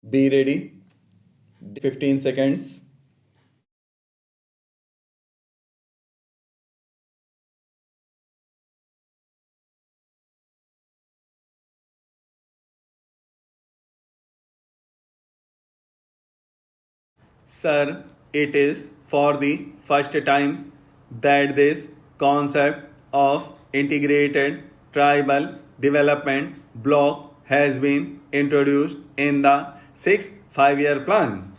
Be ready. 15 seconds. Sir, it is for the first time that this concept of integrated tribal development block has been introduced in the sixth 5 year plan.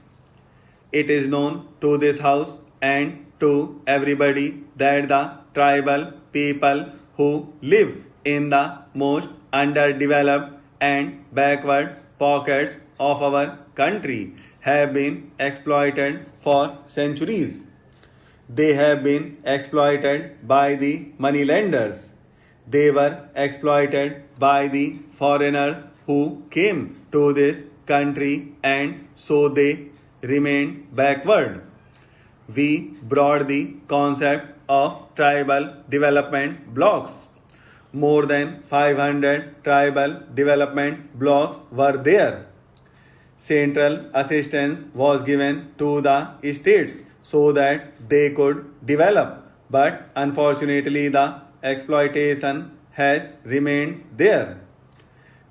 It is known to this house and to everybody that the tribal people who live in the most underdeveloped and backward pockets of our country have been exploited for centuries. They have been exploited by the moneylenders. They were exploited by the foreigners who came to this country, and so they remained backward. We brought the concept of tribal development blocks. More than 500 tribal development blocks were there. Central assistance was given to the states so that they could develop, but unfortunately, the exploitation has remained there.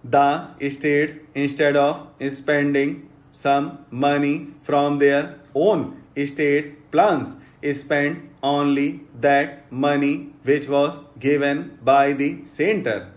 The states, instead of spending some money from their own state plans, spent only that money which was given by the center.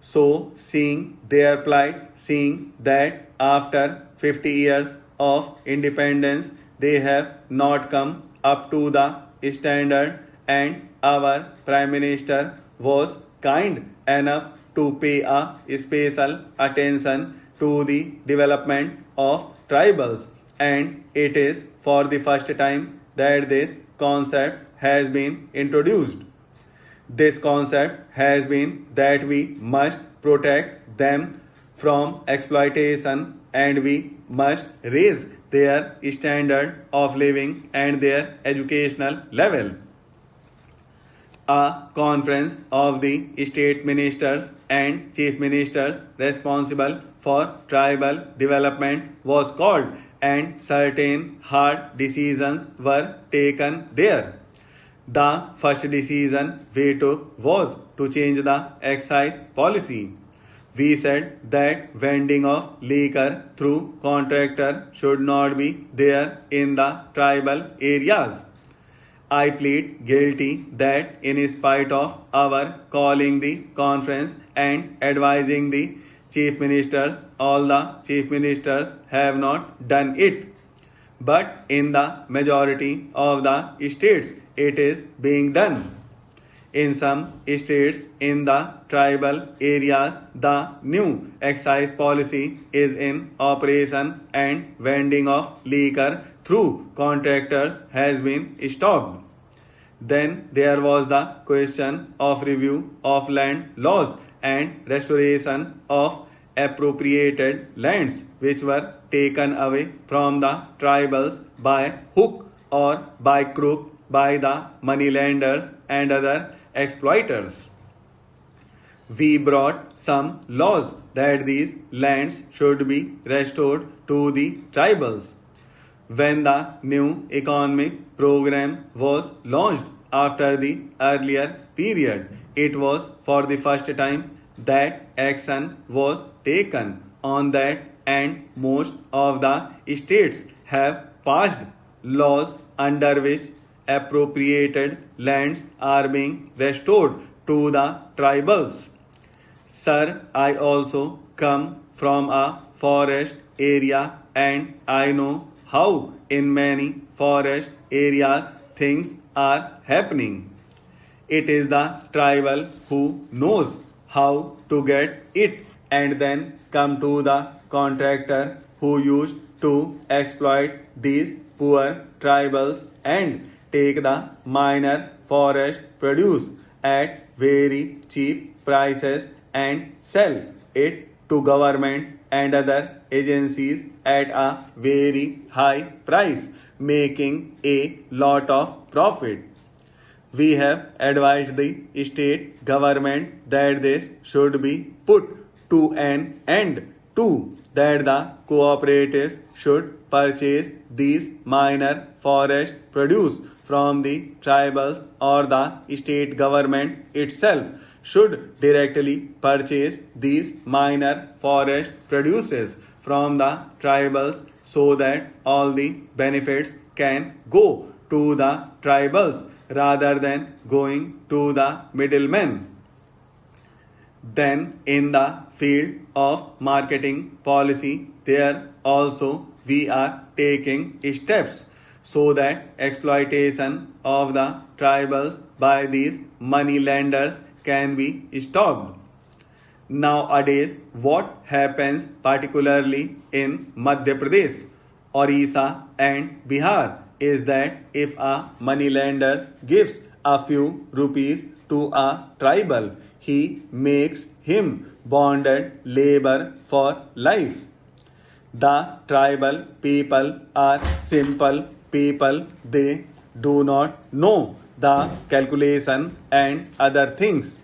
So, seeing their plight, seeing that after 50 years of independence, they have not come up to the standard, and our Prime Minister was kind enough to pay a special attention to the development of tribals, and it is for the first time that this concept has been introduced. This concept has been that we must protect them from exploitation, and we must raise their standard of living and their educational level. A conference of the state ministers and chief ministers responsible for tribal development was called, and certain hard decisions were taken there. The first decision we took was to change the excise policy. We said that vending of liquor through contractor should not be there in the tribal areas. I plead guilty that in spite of our calling the conference and advising the chief ministers, all the chief ministers have not done it. But in the majority of the states, it is being done. In some states in the tribal areas, the new excise policy is in operation, and vending of liquor through contractors has been stopped. Then there was the question of review of land laws and restoration of appropriated lands which were taken away from the tribals by hook or by crook by the moneylenders and other exploiters. We brought some laws that these lands should be restored to the tribals. When the new economic program was launched after the earlier period, it was for the first time that action was taken on that, and most of the states have passed laws under which appropriated lands are being restored to the tribals. Sir, I also come from a forest area, and I know how in many forest areas things are happening. It is the tribal who knows how to get it and then come to the contractor who used to exploit these poor tribals and take the minor forest produce at very cheap prices and sell it to government and other agencies at a very high price, making a lot of profit. We have advised the state government that this should be put to an end, 2. That the cooperatives should purchase these minor forest produce from the tribals, or the state government itself should directly purchase these minor forest produces from the tribals, so that all the benefits can go to the tribals rather than going to the middlemen. Then, in the field of marketing policy, there also we are taking steps so that exploitation of the tribals by these money lenders can be stopped. Nowadays, what happens particularly in Madhya Pradesh, Orissa, and Bihar is that if a moneylender gives a few rupees to a tribal, he makes him bonded labor for life. The tribal people are simple people, they do not know the calculation and other things.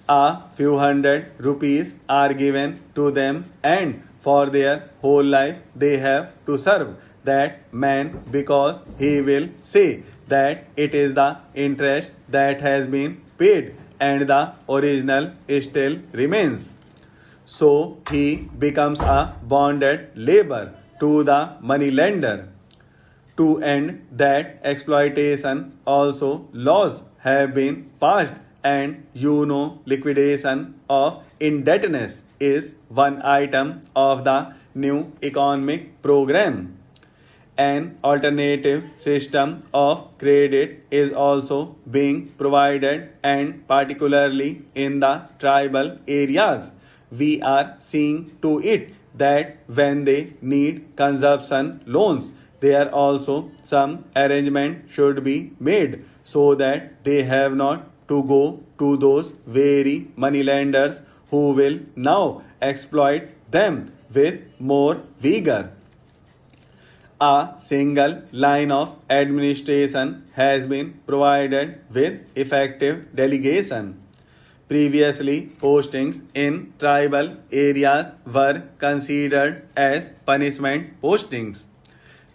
A few hundred rupees are given to them, and for their whole life they have to serve that man, because he will say that it is the interest that has been paid and the original still remains. So he becomes a bonded labor to the money lender. To end that exploitation, also laws have been passed, and liquidation of indebtedness is one item of the new economic program. An alternative system of credit is also being provided, and particularly in the tribal areas, we are seeing to it that when they need consumption loans, there also some arrangement should be made so that they have not to go to those very moneylenders who will now exploit them with more vigor. A single line of administration has been provided with effective delegation. Previously, postings in tribal areas were considered as punishment postings.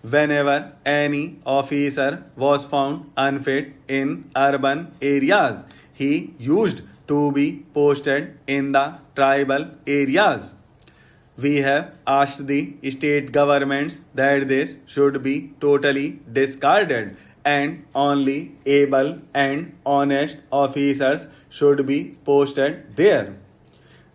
Whenever any officer was found unfit in urban areas, he used to be posted in the tribal areas. We have asked the state governments that this should be totally discarded, and only able and honest officers should be posted there.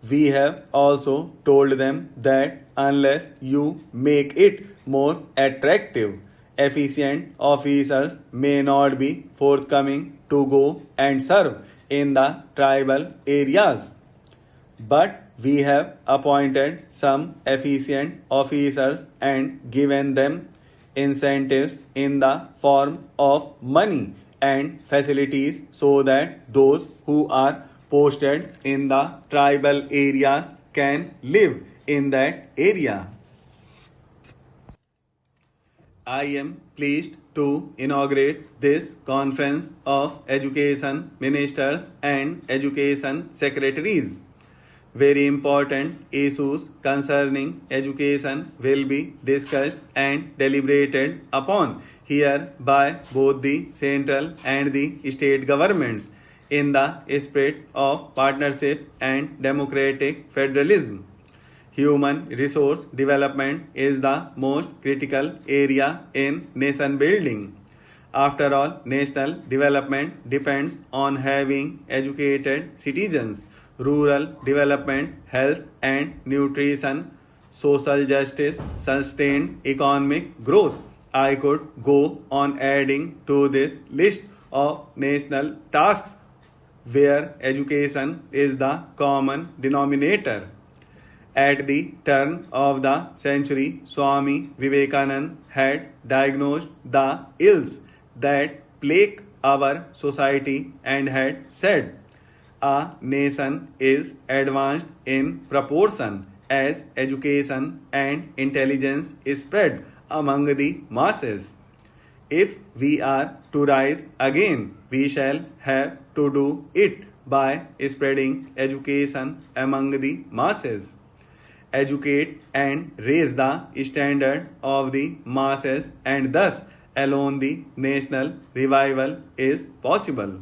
We have also told them that unless you make it more attractive, efficient officers may not be forthcoming to go and serve in the tribal areas. But we have appointed some efficient officers and given them incentives in the form of money and facilities, so that those who are posted in the tribal areas can live in that area. I am pleased to inaugurate this conference of education ministers and education secretaries. Very important issues concerning education will be discussed and deliberated upon here by both the central and the state governments in the spirit of partnership and democratic federalism. Human resource development is the most critical area in nation building. After all, national development depends on having educated citizens. Rural development, health and nutrition, social justice, sustained economic growth. I could go on adding to this list of national tasks where education is the common denominator. At the turn of the century, Swami Vivekananda had diagnosed the ills that plague our society and had said, a nation is advanced in proportion as education and intelligence is spread among the masses. If we are to rise again, we shall have to do it by spreading education among the masses. educate and raise the standard of the masses, and thus alone the national revival is possible.